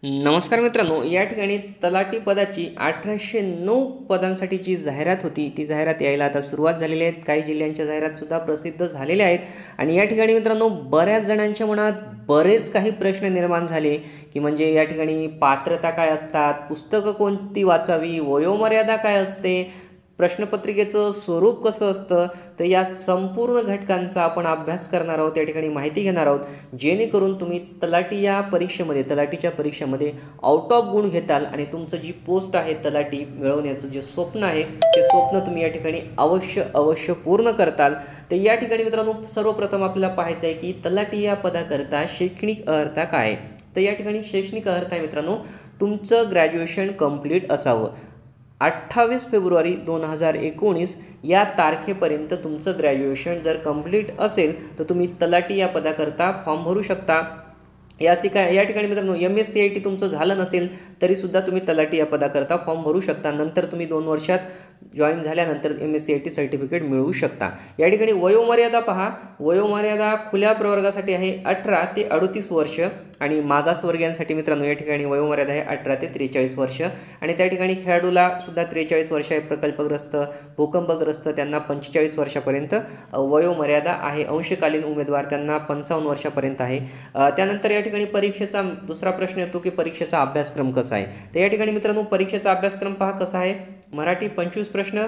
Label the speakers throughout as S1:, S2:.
S1: नमस्कार मित्रांनो, या ठिकाणी तलाठी पदाची 1809 पदांसाठी जी जाहिरात होती ती जाहिरात यायला आता सुरुवात झालेली आहे. काही जिल्ह्यांच्या जाहिरातसुद्धा प्रसिद्ध झालेल्या आहेत आणि या ठिकाणी मित्रांनो बऱ्याच जणांच्या मनात बरेच काही प्रश्न निर्माण झाले की म्हणजे या ठिकाणी पात्रता काय असतात, पुस्तकं कोणती वाचावी, वयोमर्यादा काय असते, प्रश्नपत्रिकेचं स्वरूप कसं असतं. तर या संपूर्ण घटकांचा आपण अभ्यास करणार आहोत, या ठिकाणी माहिती घेणार आहोत, जेणेकरून तुम्ही तलाठीच्या परीक्षेमध्ये आउट ऑफ गुण घेताल आणि तुमचं जी पोस्ट आहे तलाठी मिळवण्याचं जे स्वप्न आहे ते स्वप्न तुम्ही या ठिकाणी अवश्य पूर्ण करताल. तर या ठिकाणी मित्रांनो सर्वप्रथम आपल्याला पाहायचं आहे की तलाठी या पदाकरता शैक्षणिक अर्हता काय आहे. तर या ठिकाणी शैक्षणिक अर्हता आहे मित्रांनो, तुमचं ग्रॅज्युएशन कंप्लीट असावं. 28 फेब्रुवारी 2019 या तारखेपर्यंत तुमचं ग्रॅज्युएशन जर कंप्लीट असेल तर तुम्ही तलाठी या पदाकरता फॉर्म भरू शकता. या ठिकाणी मित्रांनो MSCIT तुमचं झालं नसेल तरीसुद्धा तुम्ही तलाठी या पदाकरता फॉर्म भरू शकता. नंतर तुम्ही 2 वर्षात जॉईन झाल्यानंतर MSCIT सर्टिफिकेट मिळवू शकता. या ठिकाणी वयोमर्यादा पहा, वयोमर्यादा खुल्या प्रवर्गासाठी आहे 18 ते 38 वर्ष आणि मागासवर्गीयांसाठी मित्रांनो या ठिकाणी वयोमर्यादा आहे 18 ते 43 वर्ष आणि त्या ठिकाणी खेळाडूला सुद्धा 43 वर्ष आहे. प्रकल्पग्रस्त, भूकंपग्रस्त त्यांना 45 वर्षापर्यंत वयोमर्यादा आहे. अंशकालीन उमेदवार त्यांना 55 वर्षापर्यंत आहे. त्यानंतर या ठिकाणी परीक्षेचा दुसरा प्रश्न येतो की परीक्षेचा अभ्यासक्रम कसा आहे. तर या ठिकाणी मित्रांनो परीक्षेचा अभ्यासक्रम पहा कसा आहे. मराठी 25 प्रश्न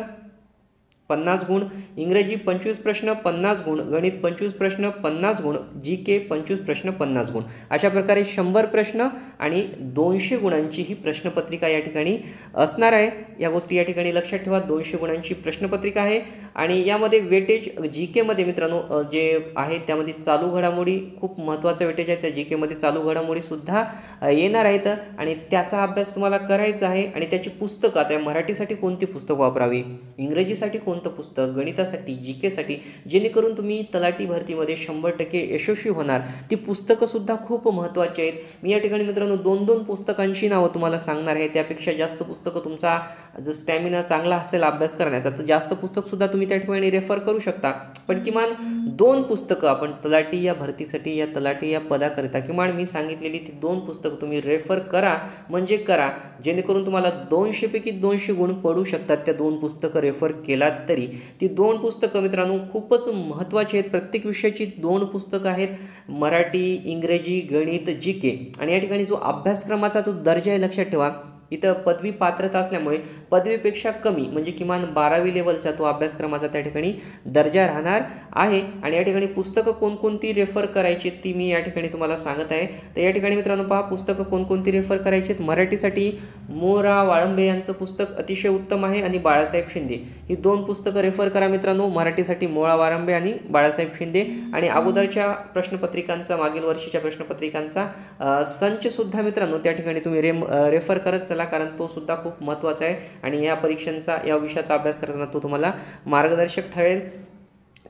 S1: 50 गुण, इंग्रजी 25 प्रश्न 50 गुण, गणित 25 प्रश्न 50 गुण, GK 25 प्रश्न 50 गुण, अशा प्रकारे 100 प्रश्न आणि 200 गुणांची ही प्रश्नपत्रिका या ठिकाणी असणार आहे. या गोष्टी या ठिकाणी लक्षात ठेवा. 200 गुणांची प्रश्नपत्रिका आहे आणि यामध्ये वेटेज GK मध्ये मित्रांनो जे आहे त्यामध्ये चालू घडामोडी खूप महत्त्वाचा वेटेज आहे. त्या GK मध्ये चालू घडामोडीसुद्धा येणार आहेत आणि त्याचा अभ्यास तुम्हाला करायचा आहे. आणि त्याची पुस्तकं आता मराठीसाठी कोणती पुस्तक वापरावी, इंग्रजीसाठी कोणतं पुस्तक, गणितासाठी, GK साठी, जेणेकरून तुम्ही तलाठी भरतीमध्ये 100% यशस्वी होणार. ती पुस्तकं सुद्धा खूप महत्त्वाची आहेत. मी या ठिकाणी मित्रांनो 2-2 पुस्तकांची नावं तुम्हाला सांगणार आहे. त्यापेक्षा जास्त पुस्तकं तुमचा जर स्टॅमिना चांगला असेल अभ्यास करण्याचा तर जास्त पुस्तकसुद्धा तुम्ही त्या ठिकाणी रेफर करू शकता. पण किमान 2 पुस्तकं आपण तलाठी या भरतीसाठी या तलाठी या पदाकरिता किमान मी सांगितलेली ती 2 पुस्तकं तुम्ही रेफर करा म्हणजे करा, जेणेकरून तुम्हाला 200 पैकी 200 गुण पडू शकतात. त्या 2 पुस्तकं रेफर केलात तरी ती 2 पुस्तकं मित्रांनो खूपच महत्त्वाची आहेत. प्रत्येक विषयाची 2 पुस्तकं आहेत, मराठी, इंग्रजी, गणित, GK. आणि या ठिकाणी जो अभ्यासक्रमाचा जो दर्जा आहे लक्षात ठेवा, इथं पदवी पात्रता असल्यामुळे पदवीपेक्षा कमी म्हणजे किमान 12वी लेवलचा तो अभ्यासक्रमाचा त्या ठिकाणी दर्जा राहणार आहे. आणि या ठिकाणी पुस्तकं कोणकोणती रेफर करायची ती मी या ठिकाणी तुम्हाला सांगत आहे. तर या ठिकाणी मित्रांनो पहा पुस्तकं कोणकोणती रेफर करायची आहेत. मराठीसाठी मोरा वाळंबे यांचं पुस्तक अतिशय उत्तम आहे आणि बाळासाहेब शिंदे, ही 2 पुस्तकं रेफर करा मित्रांनो. मराठीसाठी मोरा वाळंबे आणि बाळासाहेब शिंदे. आणि अगोदरच्या प्रश्नपत्रिकांचा, मागील वर्षीच्या प्रश्नपत्रिकांचा संचसुद्धा मित्रांनो त्या ठिकाणी तुम्ही रेफर करत चला, कारण तो सुद्धा खूप महत्त्वाचा आहे आणि या परीक्षांचा या विषयाचा अभ्यास करताना तो तुम्हाला मार्गदर्शक ठरेल.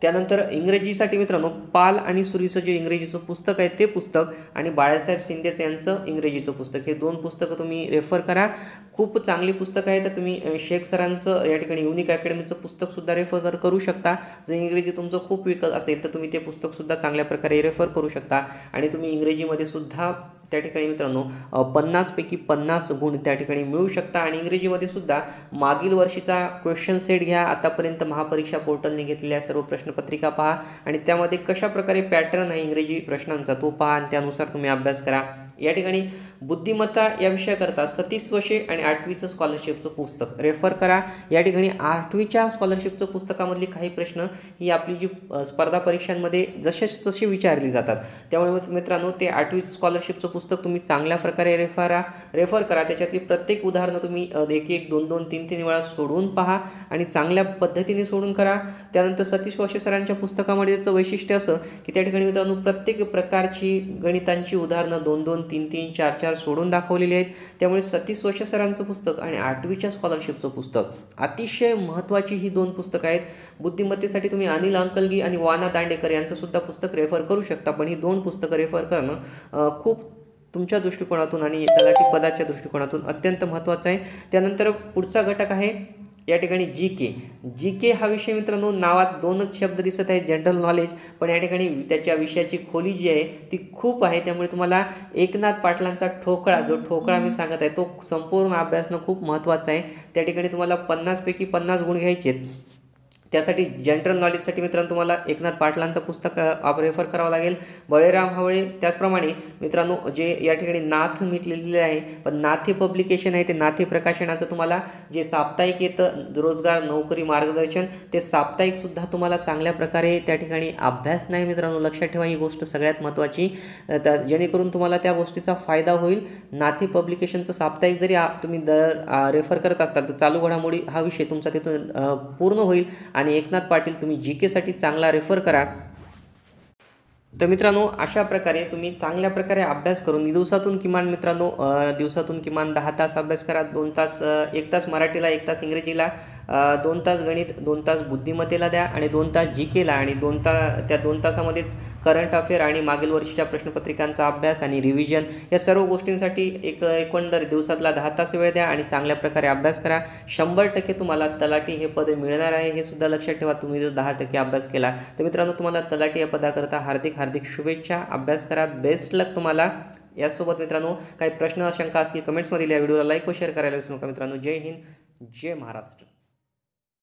S1: त्यानंतर इंग्रजीसाठी मित्रांनो पाल आणि सुरीचं जे इंग्रजीचं पुस्तक आहे ते पुस्तक आणि बाळासाहेब शिंदेचं यांचं इंग्रजीचं पुस्तक, हे 2 पुस्तकं तुम्ही रेफर करा. खूप चांगली पुस्तकं आहेत. तर तुम्ही शेख सरांचं या ठिकाणी युनिक अकॅडमीचं पुस्तकसुद्धा रेफर करू शकता. जर इंग्रजी तुमचं खूप वीक असेल तर तुम्ही ते पुस्तकसुद्धा चांगल्या प्रकारे रेफर करू शकता. आणि तुम्ही इंग्रजीमध्ये सुद्धा त्या ठिकाणी मित्रांनो 50 पैकी 50 गुण त्या ठिकाणी मिळू शकता. आणि इंग्रजीमध्ये सुद्धा मागील वर्षीचा क्वेश्चन सेट घ्या, आतापर्यंत महापरीक्षा पोर्टलने घेतलेल्या सर्व प्रश्नपत्रिका पहा आणि त्यामध्ये कशा प्रकारे पॅटर्न आहे इंग्रजी प्रश्नांचा तो पहा आणि त्यानुसार तुम्ही अभ्यास करा. या ठिकाणी बुद्धिमत्ता या विषयाकरता सतीश वशे आणि 8वीचं स्कॉलरशिपचं पुस्तक रेफर करा. या ठिकाणी 8वीच्या स्कॉलरशिपचं पुस्तकामधली काही प्रश्न ही आपली जी स्पर्धा परीक्षांमध्ये जसेच तसे विचारली जातात. त्यामुळे मित्रांनो ते 8वी स्कॉलरशिपचं पुस्तक तुम्ही चांगल्या प्रकारे रेफर करा. त्याच्यातली प्रत्येक उदाहरणं तुम्ही 1-1, 2-2, 3-3 वेळा सोडवून पहा आणि चांगल्या पद्धतीने सोडून करा. त्यानंतर सतीश वशे सरांच्या पुस्तकामध्ये त्याचं वैशिष्ट्य असं की त्या ठिकाणी मित्रांनो प्रत्येक प्रकारची गणितांची उदाहरणं 2-2, 3-3, 4-4 सोडून दाखवलेली आहेत. त्यामुळे सतीश वशे सरांचं पुस्तक आणि 8वीच्या स्कॉलरशिपचं पुस्तक अतिशय महत्त्वाची ही 2 पुस्तकं आहेत. बुद्धिमत्तेसाठी तुम्ही अनिल अंकलगी आणि वाना दांडेकर यांचं सुद्धा पुस्तक रेफर करू शकता. पण ही 2 पुस्तकं रेफर करणं खूप तुमच्या दृष्टिकोनातून आणि तलाठी पदाच्या दृष्टिकोनातून अत्यंत महत्त्वाचं आहे. त्यानंतर पुढचा घटक आहे या ठिकाणी जी के हा विषय मित्रांनो नावात 2च शब्द दिसत आहेत, जनरल नॉलेज, पण या ठिकाणी त्याच्या विषयाची खोली जी आहे ती खूप आहे. त्यामुळे तुम्हाला एकनाथ पाटलांचा ठोकळा, जो ठोकळा मी सांगत आहे तो संपूर्ण अभ्यासणं खूप महत्त्वाचं आहे. त्या ठिकाणी तुम्हाला 50 पैकी 50 गुण घ्यायचे आहेत. त्यासाठी जनरल नॉलेजसाठी मित्रांनो तुम्हाला एकनाथ पाटलांचं पुस्तक रेफर करावं लागेल. बळीराम हवळे, त्याचप्रमाणे मित्रांनो जे या ठिकाणी नाथ मी लिहिलेले आहे, पण नाथे पब्लिकेशन आहे, ते नाथे प्रकाशनाचं तुम्हाला जे साप्ताहिक येतं रोजगार नोकरी मार्गदर्शन, ते साप्ताहिकसुद्धा तुम्हाला चांगल्या प्रकारे त्या ठिकाणी अभ्यास नाही मित्रांनो. लक्षात ठेवा ही गोष्ट सगळ्यात महत्त्वाची, तर जेणेकरून तुम्हाला त्या गोष्टीचा फायदा होईल. नाथे पब्लिकेशनचं साप्ताहिक जरी तुम्ही रेफर करत असाल तर चालू घडामोडी हा विषय तुमचा तिथून पूर्ण होईल. आणि एकनाथ पाटील तुम्ही GK साठी चांगला रेफर करा. तर मित्रांनो अशा प्रकारे तुम्ही चांगल्या प्रकारे अभ्यास करून दिवसातून किमान मित्रांनो 10 तास अभ्यास करा. 2 तास 1 तास मराठीला, 1 तास इंग्रजीला, 2 तास गणित, 2 तास बुद्धिमत्तेला द्या आणि 2 तास GKला, आणि 2 तासामध्ये करंट अफेअर आणि मागील वर्षीच्या प्रश्नपत्रिकांचा अभ्यास आणि रिव्हिजन या सर्व गोष्टींसाठी एकंदर दिवसातला 10 तास वेळ द्या आणि चांगल्या प्रकारे अभ्यास करा. 100% तुम्हाला तलाठी हे पद मिळणार आहे, हे सुद्धा लक्षात ठेवा. तुम्ही जर 10% अभ्यास केला तर मित्रांनो तुम्हाला तलाठी या पदाकरता हार्दिक शुभेच्छा. अभ्यास करा. बेस्ट लक तुम्हाला. यासोबत मित्रांनो काही प्रश्न शंका असतील कमेंट्समध्ये या व्हिडिओला लाईक व शेअर करायला विसरू नका मित्रांनो. जय हिंद, जय महाराष्ट्र.